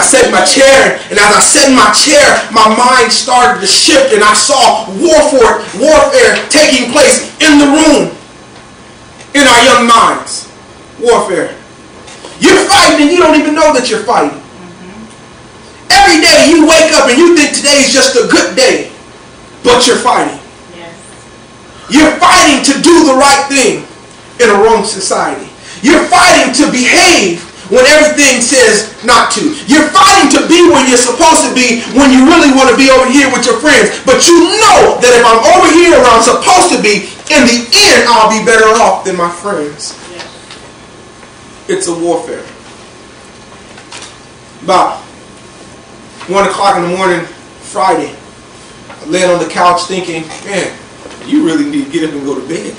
sat in my chair, and as I sat in my chair, my mind started to shift, and I saw warfare taking place in the room, in our young minds. Warfare. You're fighting and you don't even know that you're fighting. Every day you wake up and you think today is just a good day, but you're fighting. Yes. You're fighting to do the right thing in a wrong society. You're fighting to behave when everything says not to. You're fighting to be where you're supposed to be when you really want to be over here with your friends. But you know that if I'm over here where I'm supposed to be, in the end I'll be better off than my friends. Yes. It's a warfare. About 1 o'clock in the morning, Friday, I laid on the couch thinking, man, you really need to get up and go to bed.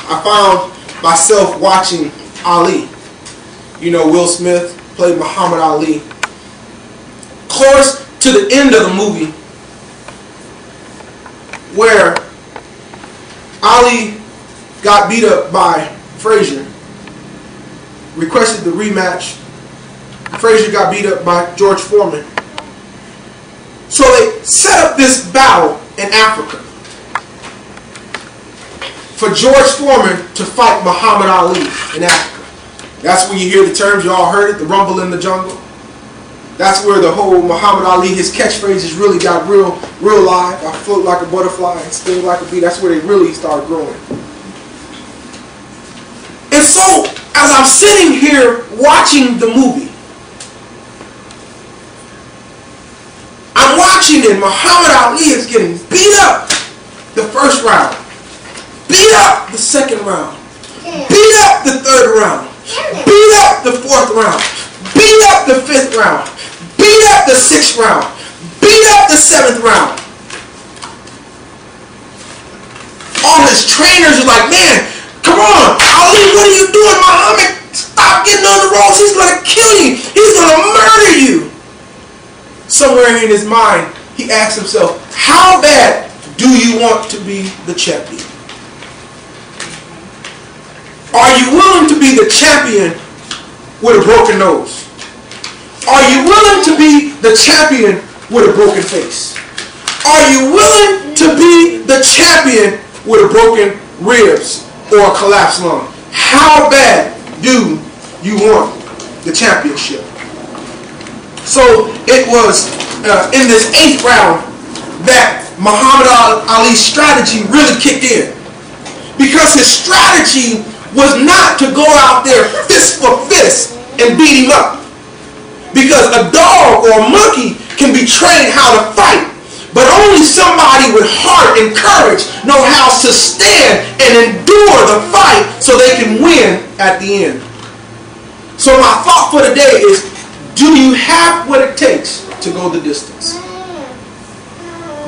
I found myself watching Ali. You know, Will Smith played Muhammad Ali. Close to the end of the movie, where Ali got beat up by Frazier, requested the rematch. Frazier got beat up by George Foreman. So they set up this battle in Africa for George Foreman to fight Muhammad Ali in Africa. That's when you hear the terms, you all heard it, the rumble in the jungle. That's where the whole Muhammad Ali, his catchphrases really got real live. I float like a butterfly and sting like a bee. That's where they really started growing. And so, as I'm sitting here watching the movie, I'm watching it. Muhammad Ali is getting beat up the first round, beat up the second round, beat up the third round, beat up the fourth round, beat up the fifth round, beat up the sixth round, beat up the seventh round. All his trainers are like, man, come on, Ali, what are you doing, Muhammad? Stop getting on the ropes. He's going to kill you. He's going to murder you. Somewhere in his mind, he asks himself, how bad do you want to be the champion? Are you willing to be the champion with a broken nose? Are you willing to be the champion with a broken face? Are you willing to be the champion with a broken ribs or a collapsed lung? How bad do you want the championship? So it was in this 8th round that Muhammad Ali's strategy really kicked in. Because his strategy was not to go out there fist for fist and beat him up. Because a dog or a monkey can be trained how to fight, but only somebody with heart and courage know how to stand and endure the fight so they can win at the end. So my thought for today is, do you have what it takes to go the distance?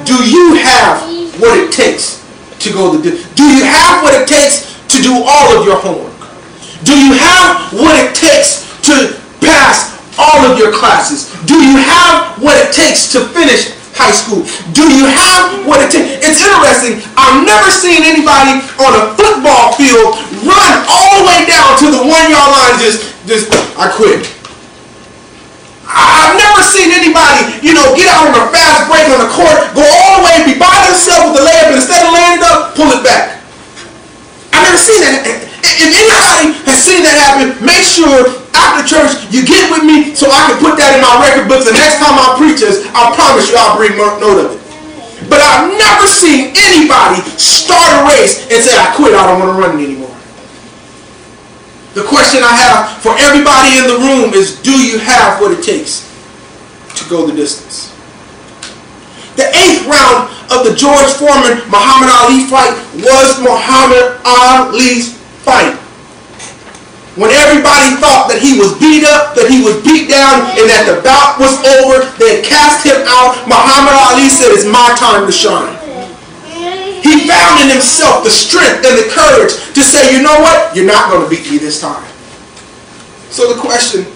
Do you have what it takes to go the distance? Do you have what it takes to do all of your homework? Do you have what it takes to pass all of your classes? Do you have what it takes to finish high school? Do you have what it takes? It's interesting. I've never seen anybody on a football field run all the way down to the 1-yard line just I quit. I've never seen anybody, get out on a fast break on the court, go all the way and be by themselves with the layup, and instead of laying it up, pull it back. I've never seen that. If anybody has seen that happen, make sure after church you get with me so I can put that in my record books. The next time I preach this, I promise you I'll bring note of it. But I've never seen anybody start a race and say, I quit, I don't want to run it anymore. The question I have for everybody in the room is, do you have what it takes to go the distance? The 8th round of the George Foreman Muhammad Ali fight was Muhammad Ali's fight. When everybody thought that he was beat up, that he was beat down, and that the bout was over, they had cast him out, Muhammad Ali said, it's my time to shine. He found in himself the strength and the courage to say, you know what? You're not going to beat me this time. So the question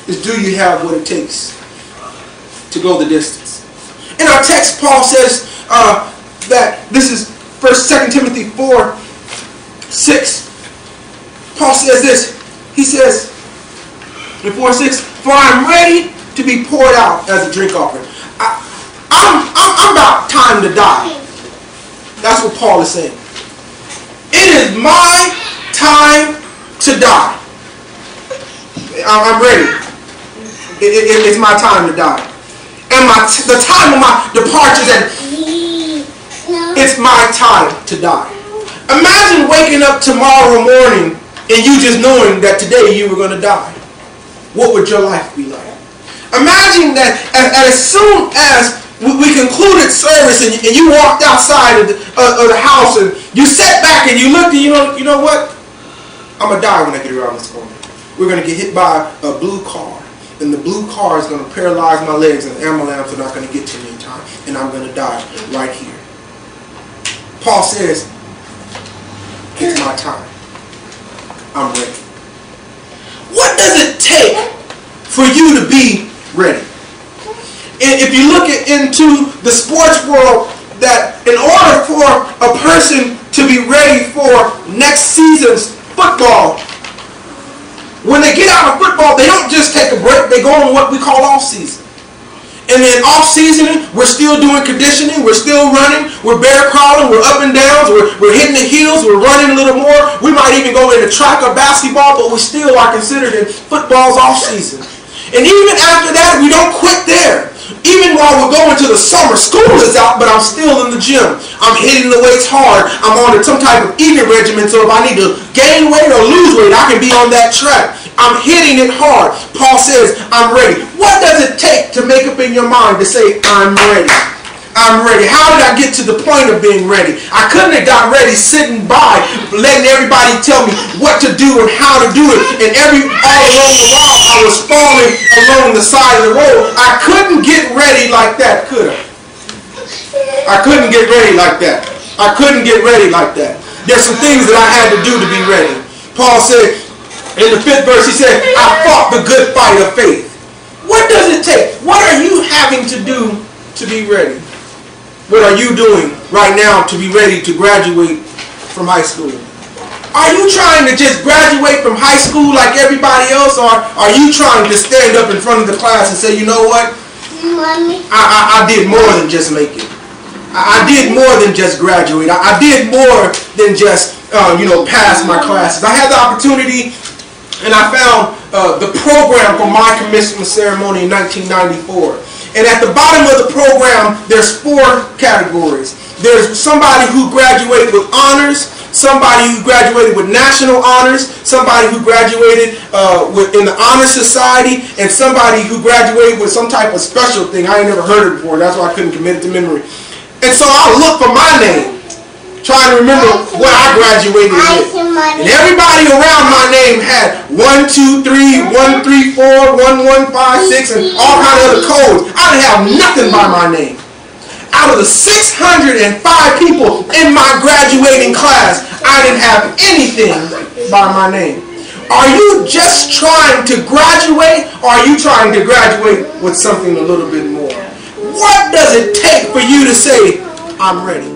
is, do you have what it takes to go the distance? In our text, Paul says that this is 2 Timothy 4:6. Paul says this. He says, And 4:6, for I'm ready to be poured out as a drink offering. I'm about time to die. That's what Paul is saying. It is my time to die. I'm ready. It's my time to die. And the time of my departure it's my time to die. Imagine waking up tomorrow morning and you just knowing that today you were going to die. What would your life be like? Imagine that as soon as we concluded service and you walked outside of the house and you sat back and you looked and you know what? I'm going to die when I get around this corner. We're going to get hit by a blue car. And the blue car is going to paralyze my legs and the ambulance are not going to get to me in time. And I'm going to die right here. Paul says, it's my time. I'm ready. What does it take for you to be ready? And if you look into the sports world, that in order for a person to be ready for next season's football, when they get out of football, they don't just take a break. They go on what we call off season. And then off season, we're still doing conditioning. We're still running. We're bear crawling. We're up and downs. We're hitting the hills. We're running a little more. We might even go into track or basketball, but we still are considered in football's off season. And even after that, we don't quit there. Even while we're going to the summer, school is out, but I'm still in the gym. I'm hitting the weights hard. I'm on some type of eating regimen, so if I need to gain weight or lose weight, I can be on that track. I'm hitting it hard. Paul says, I'm ready. What does it take to make up in your mind to say, I'm ready? I'm ready. How did I get to the point of being ready? I couldn't have got ready sitting by, letting everybody tell me what to do and how to do it. And all along the while, I was falling along the side of the road. I couldn't get ready like that, could I? I couldn't get ready like that. I couldn't get ready like that. There's some things that I had to do to be ready. Paul said, in the 5th verse, he said, I fought the good fight of faith. What does it take? What are you having to do to be ready? What are you doing right now to be ready to graduate from high school? Are you trying to just graduate from high school like everybody else, or are you trying to stand up in front of the class and say, you know what? I did more than just make it. I did more than just graduate. I did more than just pass my classes. I had the opportunity, and I found the program for my commencement ceremony in 1994. And at the bottom of the program, there's 4 categories. There's somebody who graduated with honors, somebody who graduated with national honors, somebody who graduated in the honor society, and somebody who graduated with some type of special thing. I ain't never heard it before. That's why I couldn't commit it to memory. And so I looked for my name, trying to remember what I graduated with. And everybody around my name had 1, 2, 3, 1, 3, 4, 1, 1, 5, 6, and all kind of other codes. I didn't have nothing by my name. Out of the 605 people in my graduating class, I didn't have anything by my name. Are you just trying to graduate, or are you trying to graduate with something a little bit more? What does it take for you to say, I'm ready?